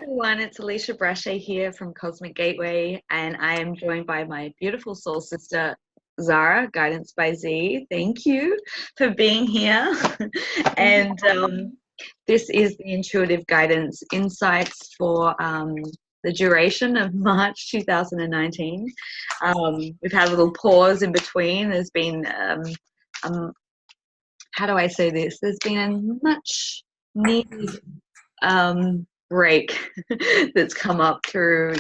everyone, it's Alisha Braché here from Cosmic Gateway, and I am joined by my beautiful soul sister, Zara, Guidance by Z. Thank you for being here. and This is the Intuitive Guidance Insights for the duration of March 2019. We've had a little pause in between. There's been, how do I say this? There's been a much needed break that's come up through,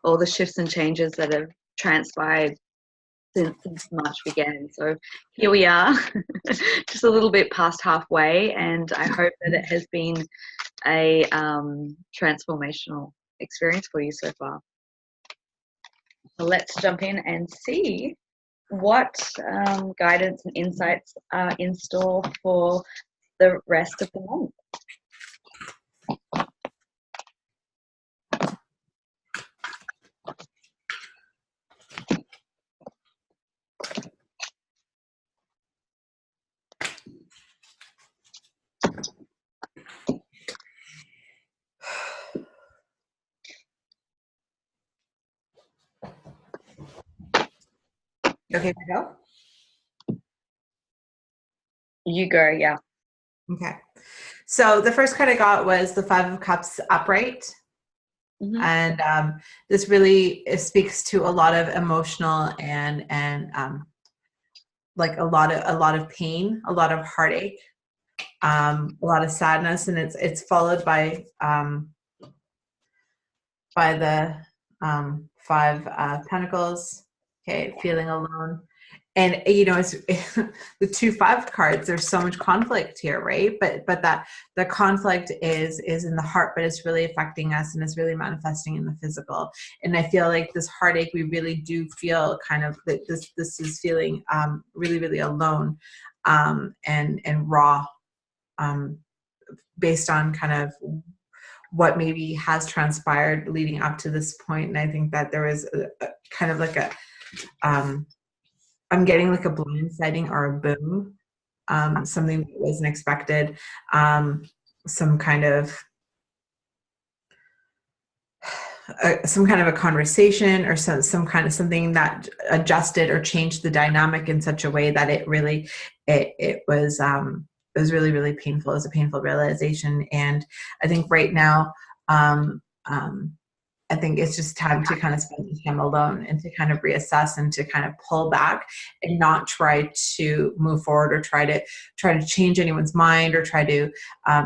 all the shifts and changes that have transpired since March began. So here we are, just a little bit past halfway, and I hope that it has been a transformational experience for you so far. So let's jump in and see what guidance and insights are in store for the rest of the month. Okay, to go? You go, yeah. Okay. So the first card I got was the Five of Cups upright. Mm-hmm. And this really speaks to a lot of emotional and like a lot of pain, a lot of heartache, a lot of sadness, and it's followed by the Five Pentacles. Okay, feeling alone. And it's the 2 5 cards. There's so much conflict here, right? But that the conflict is in the heart, but it's really affecting us, and it's really manifesting in the physical. And I feel like this heartache, we really do feel kind of that this is feeling really, really alone, and raw, based on kind of what maybe has transpired leading up to this point. And I think that there is a kind of like a I'm getting like a blindsiding or a boom, something that wasn't expected, some kind of a conversation, or some kind of something that adjusted or changed the dynamic in such a way that it really it was really, really painful. It was a painful realization. And I think right now, I think it's just time to kind of spend time alone and to kind of reassess and to kind of pull back and not try to move forward or try to change anyone's mind, or try to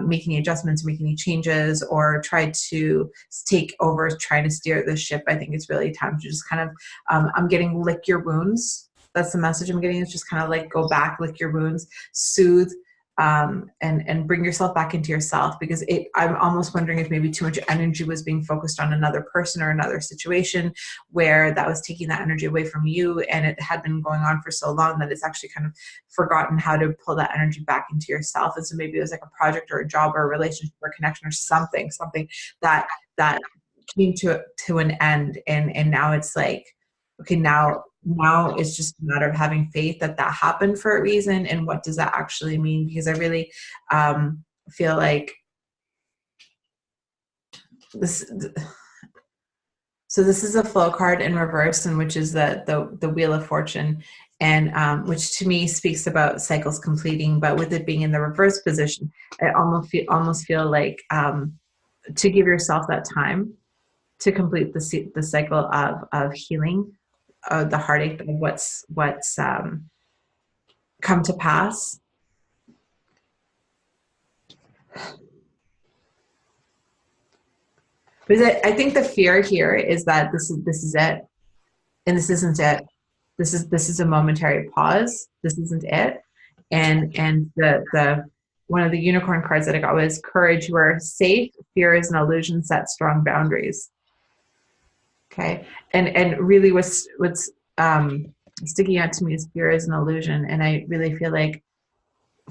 make any adjustments, make any changes, or try to take over, try to steer the ship. I think it's really time to just kind of, I'm getting lick your wounds. That's the message I'm getting, is just kind of like go back, lick your wounds, soothe, and bring yourself back into yourself, because I'm almost wondering if maybe too much energy was being focused on another person or another situation, where that was taking that energy away from you, and it had been going on for so long that it's actually kind of forgotten how to pull that energy back into yourself. And so maybe it was like a project or a job or a relationship or a connection or something that came to an end, and now it's like, okay, now it's just a matter of having faith that happened for a reason, and what does that actually mean? Because I really feel like this. So this is a flow card in reverse, and which is the Wheel of Fortune, and which to me speaks about cycles completing. But with it being in the reverse position, I almost feel like to give yourself that time to complete the cycle of healing. The heartache of what's come to pass. Because I think the fear here is that this is it, and this isn't it. This is a momentary pause. This isn't it. And the one of the unicorn cards that I got was courage. You are safe. Fear is an illusion. Set strong boundaries. Okay, and really what's sticking out to me is fear is an illusion, and I really feel like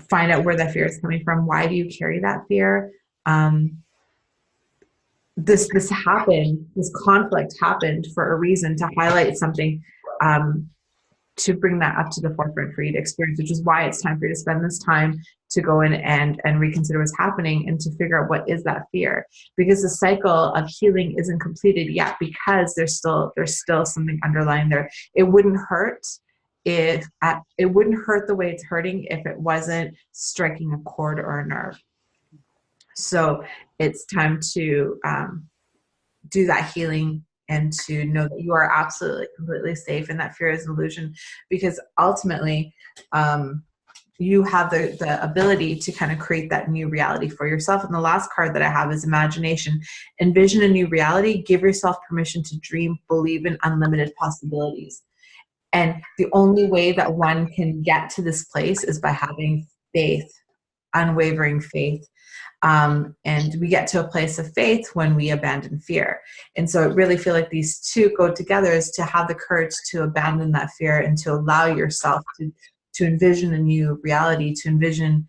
find out where that fear is coming from. Why do you carry that fear? This happened. This conflict happened for a reason, to highlight something, to bring that up to the forefront for you to experience, which is why it's time for you to spend this time to go in and reconsider what's happening and to figure out what is that fear, because the cycle of healing isn't completed yet, because there's still something underlying there. It wouldn't hurt it wouldn't hurt the way it's hurting if it wasn't striking a chord or a nerve. So it's time to do that healing and to know that you are absolutely completely safe and that fear is an illusion, because ultimately you have the ability to kind of create that new reality for yourself. And the last card that I have is imagination. Envision a new reality. Give yourself permission to dream, believe in unlimited possibilities. And the only way that one can get to this place is by having faith, unwavering faith. And we get to a place of faith when we abandon fear. And so I really feel like these two go together, is to have the courage to abandon that fear and to allow yourself to envision a new reality, to envision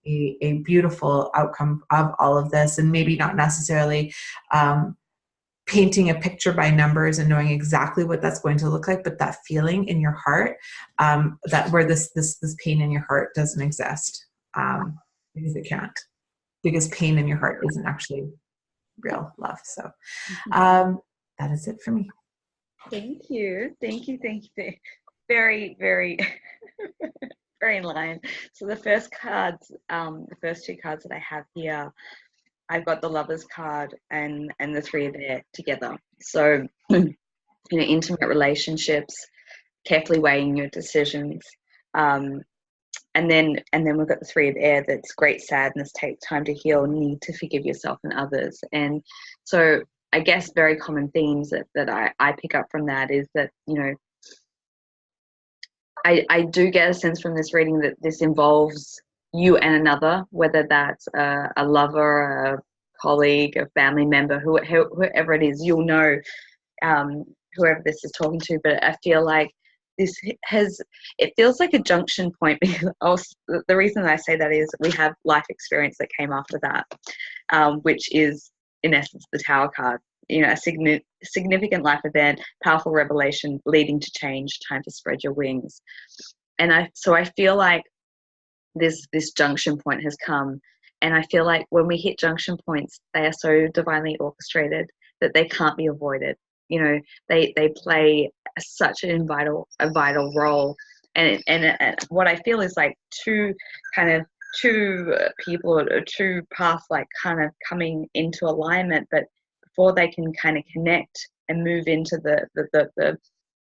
a beautiful outcome of all of this. And maybe not necessarily painting a picture by numbers and knowing exactly what that's going to look like, but that feeling in your heart, that where this pain in your heart doesn't exist, because it can't, because pain in your heart isn't actually real love. So that is it for me. Thank you. Very, very, very in line. So the first two cards that I have here, I've got the Lovers card and the Three of Air together. So, intimate relationships, carefully weighing your decisions, and then we've got the Three of Air. That's great sadness, take time to heal, need to forgive yourself and others. And so, I guess very common themes that I pick up from that is that, I do get a sense from this reading that this involves you and another, whether that's a lover, a colleague, a family member, whoever it is, you'll know whoever this is talking to. But I feel like it feels like a junction point, because the reason I say that is we have life experience that came after that, which is in essence the Tower card. A significant life event, powerful revelation leading to change, time to spread your wings. And I feel like this junction point has come, and I feel like when we hit junction points, they are so divinely orchestrated that they can't be avoided. They play such a vital role, and what I feel is like two people or two paths like kind of coming into alignment, but before they can kind of connect and move into the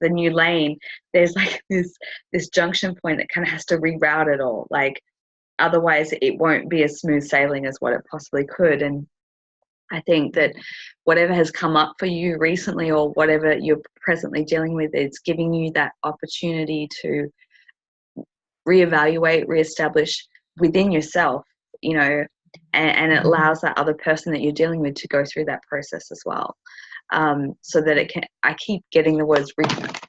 new lane, there's like this junction point that kind of has to reroute it all. Like, otherwise it won't be as smooth sailing as what it possibly could. And I think that whatever has come up for you recently, or whatever you're presently dealing with, it's giving you that opportunity to reevaluate, reestablish within yourself, and it allows that other person that you're dealing with to go through that process as well. So that it can, I keep getting the words reroute.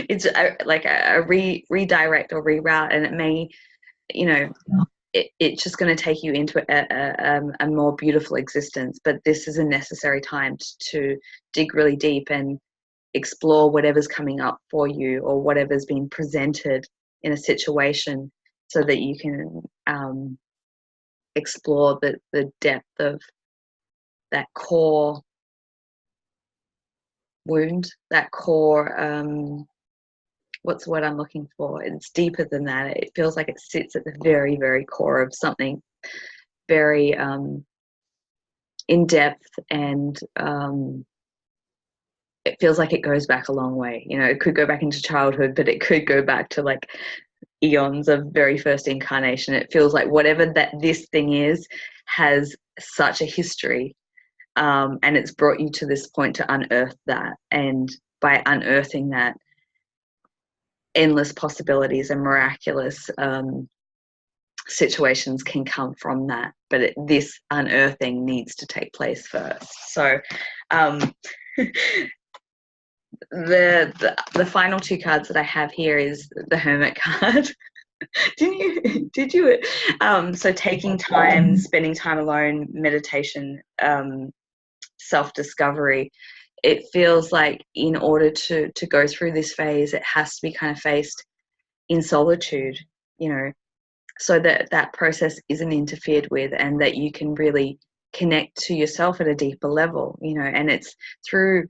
It's like a redirect or reroute, and it may, it's just going to take you into a more beautiful existence. But this is a necessary time to dig really deep and explore whatever's coming up for you, or whatever's being presented in a situation, so that you can explore the depth of that core wound, that core, what's the word I'm looking for? It's deeper than that. It feels like it sits at the very, very core of something very in depth, and it feels like it goes back a long way. It could go back into childhood, but it could go back to like eons of very first incarnation. It feels like whatever that this thing is has such a history, and it's brought you to this point to unearth that. And by unearthing that, endless possibilities and miraculous situations can come from that. But this unearthing needs to take place first. So the final two cards that I have here is the Hermit card. Did you so taking time, spending time alone, meditation, self-discovery, it feels like in order to go through this phase, it has to be kind of faced in solitude, you know, so that that process isn't interfered with, and that you can really connect to yourself at a deeper level, you know. And it's through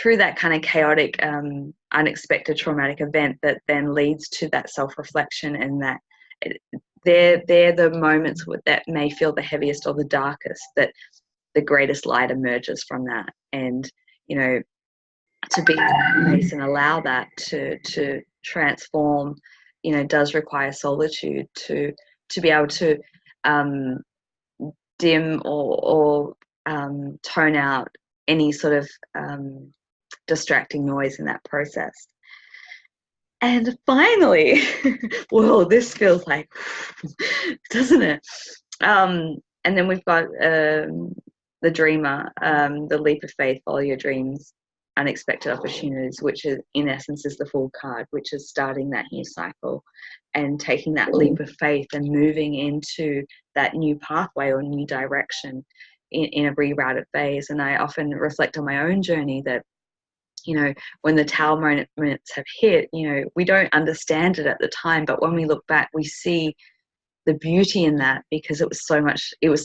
that kind of chaotic, unexpected traumatic event that then leads to that self-reflection, and that they're the moments that may feel the heaviest or the darkest, that the greatest light emerges from that. And, you know, to be in that place and allow that to transform, you know, does require solitude to be able to dim or tone out any sort of distracting noise in that process. And finally, whoa, this feels like, doesn't it? And then we've got the dreamer, the leap of faith, follow your dreams, unexpected opportunities, which is in essence is the Fool card, which is starting that new cycle and taking that leap of faith and moving into that new pathway or new direction in a rerouted phase. And I often reflect on my own journey that, you know, when the Tao moments have hit, you know, we don't understand it at the time, but when we look back, we see the beauty in that, because it was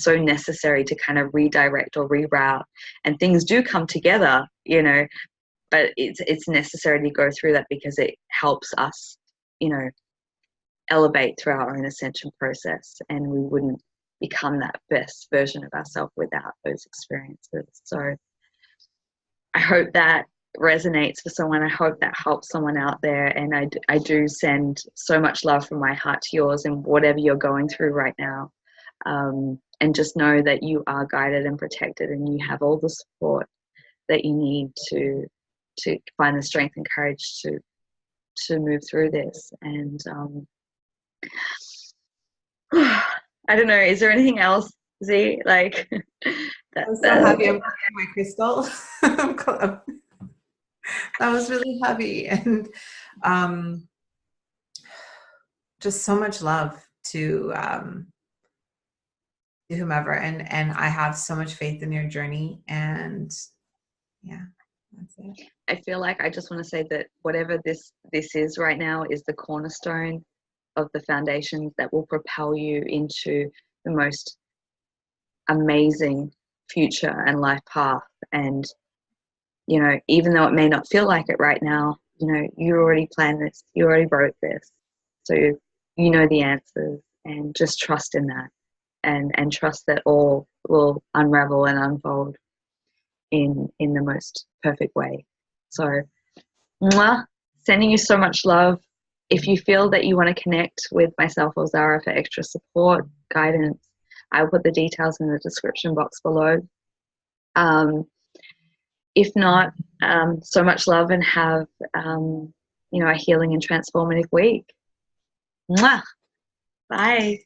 so necessary to kind of redirect or reroute, and things do come together, you know, but it's necessary to go through that because it helps us, you know, elevate through our own ascension process, and we wouldn't become that best version of ourselves without those experiences. So I hope that resonates for someone. I hope that helps someone out there, and I do send so much love from my heart to yours and whatever you're going through right now, and just know that you are guided and protected, and you have all the support that you need to find the strength and courage to move through this. And I don't know, is there anything else, Z, like that, I'm so happy I'm wearing my crystal. That was really heavy, and just so much love to whomever, and I have so much faith in your journey, and yeah, that's it. I feel like I just want to say that whatever this is right now is the cornerstone of the foundations that will propel you into the most amazing future and life path. And, you know, even though it may not feel like it right now, you know, you already planned this, you already wrote this, so you know the answers, and just trust in that, and trust that all will unravel and unfold in the most perfect way. So, mwah, sending you so much love. If you feel that you want to connect with myself or Zara for extra support, guidance, I will put the details in the description box below. If not, so much love, and have, you know, a healing and transformative week. Mwah. Bye.